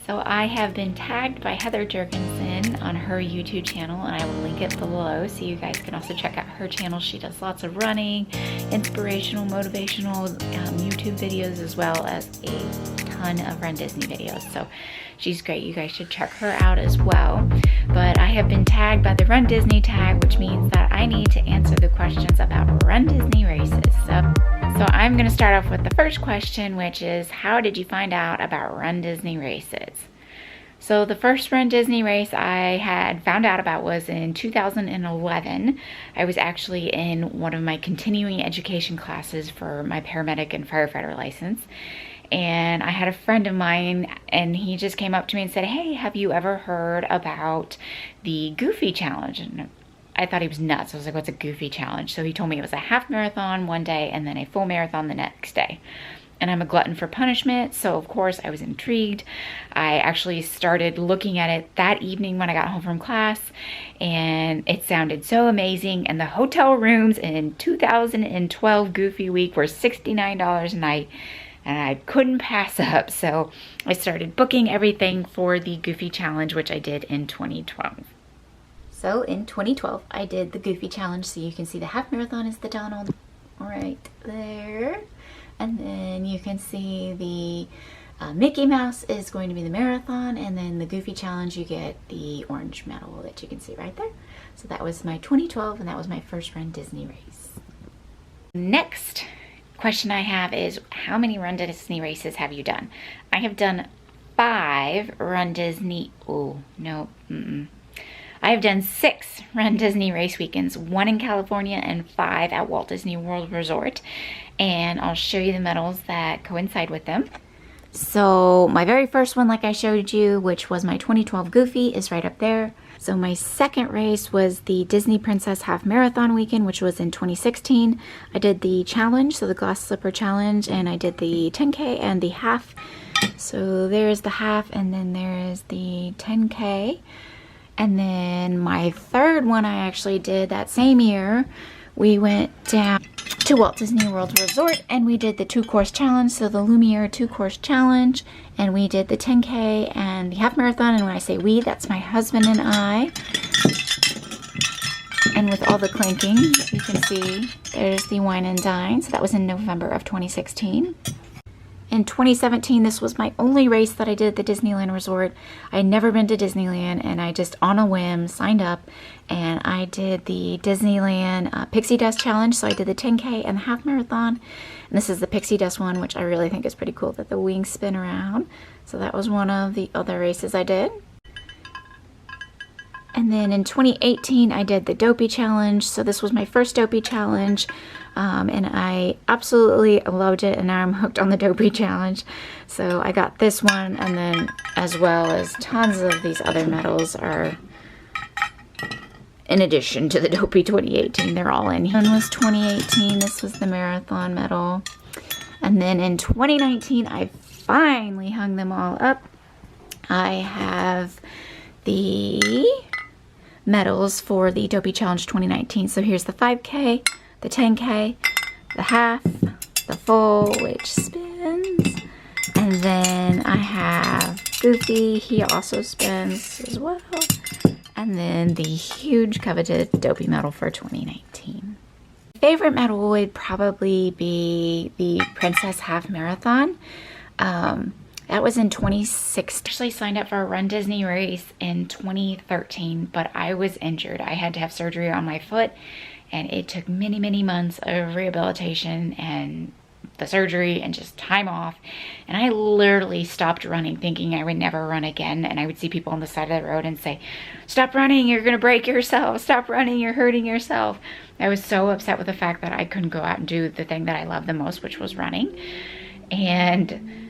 So I have been tagged by Heather Jurgensen on her YouTube channel, and I will link it below so you guys can also check out her channel. She does lots of running, inspirational, motivational YouTube videos, as well as a ton of runDisney videos. So she's great. You guys should check her out as well. But I have been tagged by the runDisney tag, which means that I need to answer the questions about runDisney races. So I'm going to start off with the first question, which is, how did you find out about runDisney races? So the first runDisney race I had found out about was in 2011. I was actually in one of my continuing education classes for my paramedic and firefighter license. And I had a friend of mine, and he just came up to me and said, "Hey, have you ever heard about the Goofy Challenge?" And I thought he was nuts. I was like, "What's a Goofy Challenge?" So he told me it was a half marathon one day and then a full marathon the next day. And I'm a glutton for punishment, so of course I was intrigued. I actually started looking at it that evening when I got home from class, and it sounded so amazing. And the hotel rooms in 2012 Goofy Week were $69 a night, and I couldn't pass up. So I started booking everything for the Goofy Challenge, which I did in 2012. So in 2012, I did the Goofy Challenge. So you can see the half marathon is the Donald right there. And then you can see the Mickey Mouse is going to be the marathon. And then the Goofy Challenge, you get the orange medal that you can see right there. So that was my 2012, and that was my first runDisney race. Next question I have is, how many runDisney races have you done? I have done 5 runDisney. Oh, no. I have done 6 runDisney race weekends, 1 in California and 5 at Walt Disney World Resort. And I'll show you the medals that coincide with them. So my very first one, like I showed you, which was my 2012 Goofy, is right up there. So my second race was the Disney Princess Half Marathon weekend, which was in 2016. I did the challenge, so the glass slipper challenge, and I did the 10K and the half. So there's the half, and then there is the 10K. And then my third one I actually did that same year. We went down to Walt Disney World Resort, and we did the 2-course challenge, so the Lumiere 2-course challenge, and we did the 10K and the half marathon. And when I say we, that's my husband and I. And with all the clanking, you can see there's the wine and dine. So that was in November of 2016. In 2017, this was my only race that I did at the Disneyland Resort. I had never been to Disneyland, and I just, on a whim, signed up, and I did the Disneyland Pixie Dust Challenge. So I did the 10K and the half marathon, and this is the Pixie Dust one, which I really think is pretty cool that the wings spin around. So that was one of the other races I did. And then in 2018, I did the Dopey Challenge. So this was my first Dopey Challenge. And I absolutely loved it, and now I'm hooked on the Dopey Challenge. So I got this one, and then as well as tons of these other medals are in addition to the Dopey 2018. They're all in here. One was 2018. This was the marathon medal. And then in 2019, I finally hung them all up. I have the medals for the Dopey Challenge 2019. So here's the 5K. The 10K, the half, the full, which spins, and then I have Goofy, he also spins as well, and then the huge coveted Dopey medal for 2019. My favorite medal would probably be the Princess Half Marathon. That was in 2016. I actually signed up for a runDisney race in 2013, but I was injured. I had to have surgery on my foot, and it took many, many months of rehabilitation and the surgery and just time off. And I literally stopped running, thinking I would never run again. And I would see people on the side of the road and say, "Stop running, you're gonna break yourself. Stop running, you're hurting yourself." I was so upset with the fact that I couldn't go out and do the thing that I love the most, which was running. And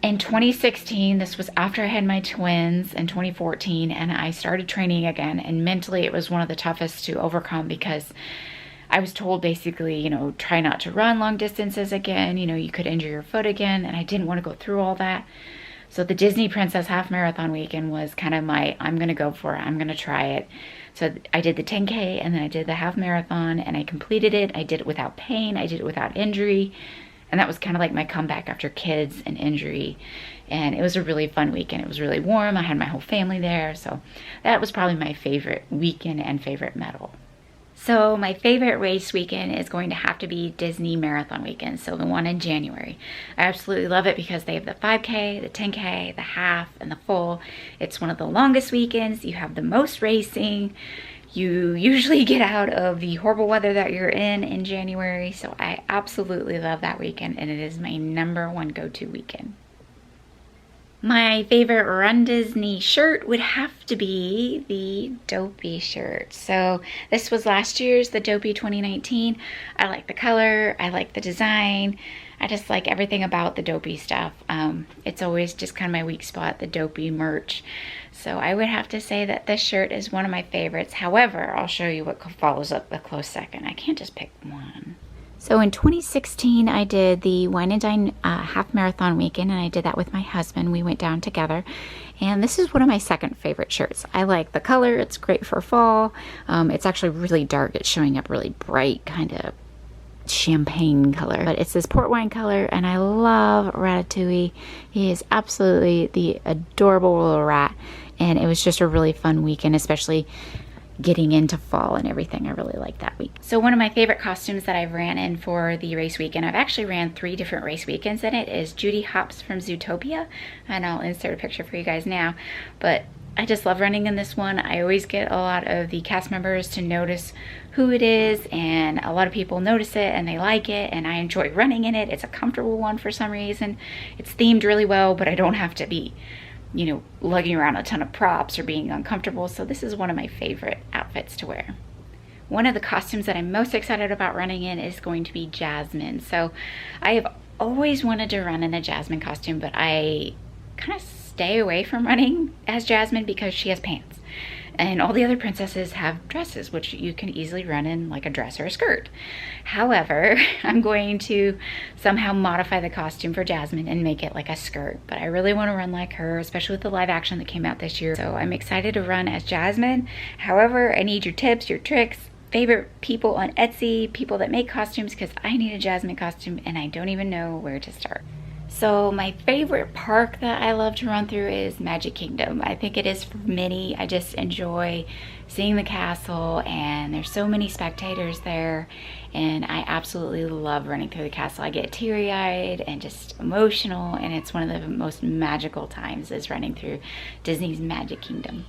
in 2016, this was after I had my twins in 2014, and I started training again, and mentally it was one of the toughest to overcome, because I was told basically, you know, try not to run long distances again, you know, you could injure your foot again, and I didn't want to go through all that. So the Disney Princess Half Marathon weekend was kind of my, I'm going to go for it, I'm going to try it. So I did the 10K, and then I did the half marathon, and I completed it. I did it without pain, I did it without injury. And that was kind of like my comeback after kids and injury. And it was a really fun weekend. It was really warm. I had my whole family there. So that was probably my favorite weekend and favorite medal. So my favorite race weekend is going to have to be Disney Marathon weekend, so the one in January. I absolutely love it because they have the 5K, the 10K, the half, and the full. It's one of the longest weekends. You have the most racing. You usually get out of the horrible weather that you're in January, so I absolutely love that weekend, and it is my #1 go-to weekend. My favorite runDisney shirt would have to be the Dopey shirt. So this was last year's, the Dopey 2019. I like the color, I like the design. I just like everything about the Dopey stuff. It's always just kind of my weak spot, the Dopey merch. So I would have to say that this shirt is one of my favorites. However, I'll show you what follows up a close second. I can't just pick one. So in 2016, I did the Wine and Dine half marathon weekend, and I did that with my husband. We went down together, and this is one of my second favorite shirts. I like the color. It's great for fall. It's actually really dark. It's showing up really bright, kind of champagne color, but it's this port wine color, and I love Ratatouille. He is absolutely the adorable little rat, and it was just a really fun weekend, especially getting into fall and everything. I really like that week. So one of my favorite costumes that I've ran in for the race weekend, I've actually ran 3 different race weekends in it, is Judy Hopps from Zootopia, and I'll insert a picture for you guys now. But I just love running in this one. I always get a lot of the cast members to notice who it is, and a lot of people notice it and they like it, and I enjoy running in it. It's a comfortable one for some reason. It's themed really well, but I don't have to be, you know, lugging around a ton of props or being uncomfortable. So this is one of my favorite outfits to wear. One of the costumes that I'm most excited about running in is going to be Jasmine. So I have always wanted to run in a Jasmine costume, but I kind of stay away from running as Jasmine because she has pants. And all the other princesses have dresses, which you can easily run in like a dress or a skirt. However, I'm going to somehow modify the costume for Jasmine and make it like a skirt. But I really want to run like her, especially with the live action that came out this year. So I'm excited to run as Jasmine. However, I need your tips, your tricks, favorite people on Etsy, people that make costumes, because I need a Jasmine costume and I don't even know where to start. So my favorite park that I love to run through is Magic Kingdom. I think it is for many. I just enjoy seeing the castle, and there's so many spectators there, and I absolutely love running through the castle. I get teary-eyed and just emotional, and it's one of the most magical times is running through Disney's Magic Kingdom.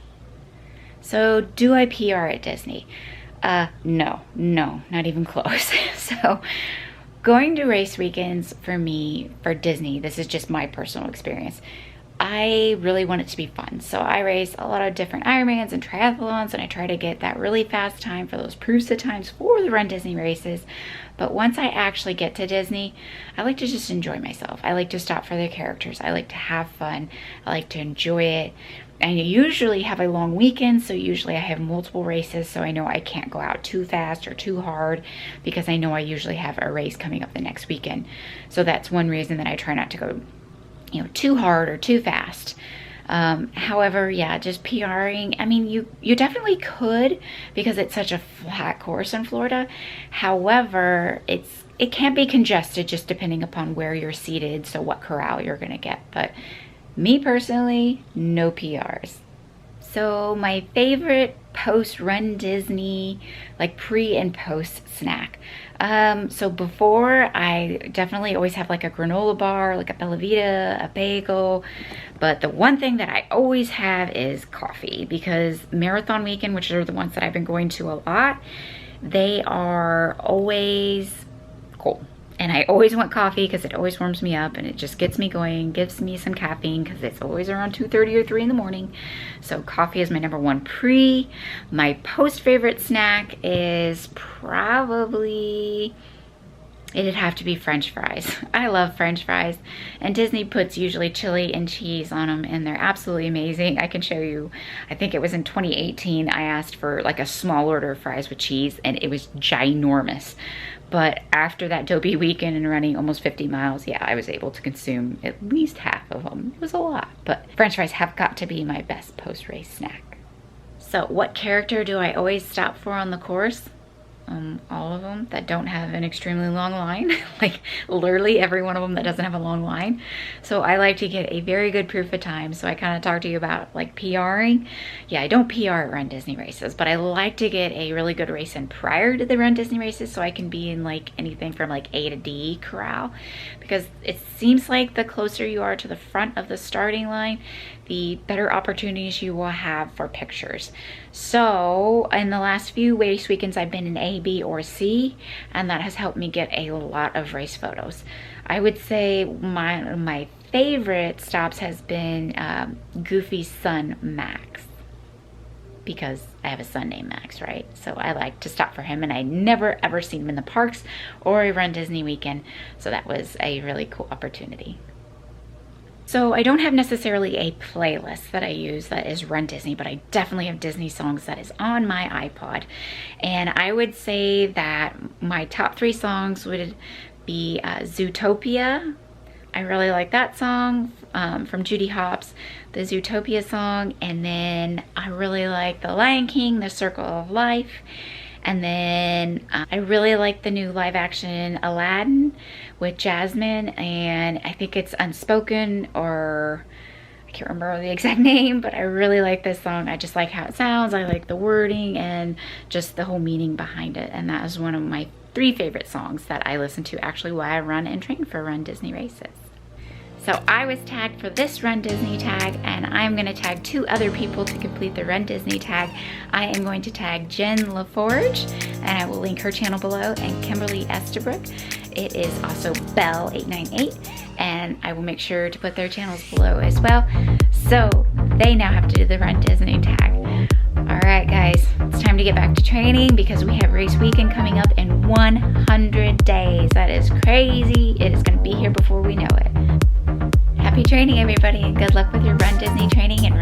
So do I PR at Disney? No, not even close. So going to race weekends for me, for Disney, this is just my personal experience, I really want it to be fun. So I race a lot of different Ironmans and triathlons, and I try to get that really fast time for those Prusa times for the Run Disney races. But once I actually get to Disney, I like to just enjoy myself. I like to stop for the characters. I like to have fun. I like to enjoy it. And you usually have a long weekend, so usually I have multiple races, so I know I can't go out too fast or too hard because I know I usually have a race coming up the next weekend. So that's one reason that I try not to go, you know, too hard or too fast. However, yeah, just PRing, I mean, you definitely could because it's such a flat course in Florida. However, it can be congested just depending upon where you're seated, so what corral you're gonna get. But me personally, no PRs. So my favorite post Run Disney, like pre and post snack. So before, I definitely always have like a granola bar, like a Bella Vita, a bagel. But the one thing that I always have is coffee, because marathon weekend, which are the ones that I've been going to a lot, they are always cold. And I always want coffee because it always warms me up and it just gets me going, gives me some caffeine because it's always around 2:30 or 3 in the morning. So coffee is my #1 pre. My post favorite snack is probably, it'd have to be French fries. I love French fries, and Disney puts usually chili and cheese on them, and they're absolutely amazing. I can show you, I think it was in 2018, I asked for like a small order of fries with cheese, and it was ginormous. But after that dopey weekend and running almost 50 miles, yeah, I was able to consume at least half of them. It was a lot, but French fries have got to be my best post-race snack. So what character do I always stop for on the course? all of them that don't have an extremely long line, like literally every one of them that doesn't have a long line. So I like to get a very good proof of time. So I kind of talked to you about like PRing. Yeah, I don't PR at Run Disney races, but I like to get a really good race in prior to the Run Disney races, so I can be in like anything from like A to D corral, because it seems like the closer you are to the front of the starting line, the better opportunities you will have for pictures. So in the last few race weekends, I've been in A, B, or C, and that has helped me get a lot of race photos. I would say my favorite stops has been Goofy's son, Max, because I have a son named Max, right? So I like to stop for him, and I never ever seen him in the parks or a Run Disney weekend, so that was a really cool opportunity. So I don't have necessarily a playlist that I use that is Run Disney, but I definitely have Disney songs that is on my iPod. And I would say that my top 3 songs would be Zootopia. I really like that song from Judy Hopps, the Zootopia song. And then I really like The Lion King, The Circle of Life. And then I really like the new live action Aladdin with Jasmine, and I think it's Unspoken, or I can't remember the exact name, but I really like this song. I just like how it sounds. I like the wording and just the whole meaning behind it. And that is one of my 3 favorite songs that I listen to actually while I run and train for Run Disney races. So I was tagged for this Run Disney tag, and I'm going to tag 2 other people to complete the Run Disney tag. I am going to tag Jen LaForge, and I will link her channel below, and Kimberly Estabrook. It is also Belle898, and I will make sure to put their channels below as well. So they now have to do the Run Disney tag. All right, guys, it's time to get back to training because we have race weekend coming up in 100 days. That is crazy. It is going to be here before we know it. Happy training, everybody, and good luck with your Run Disney training and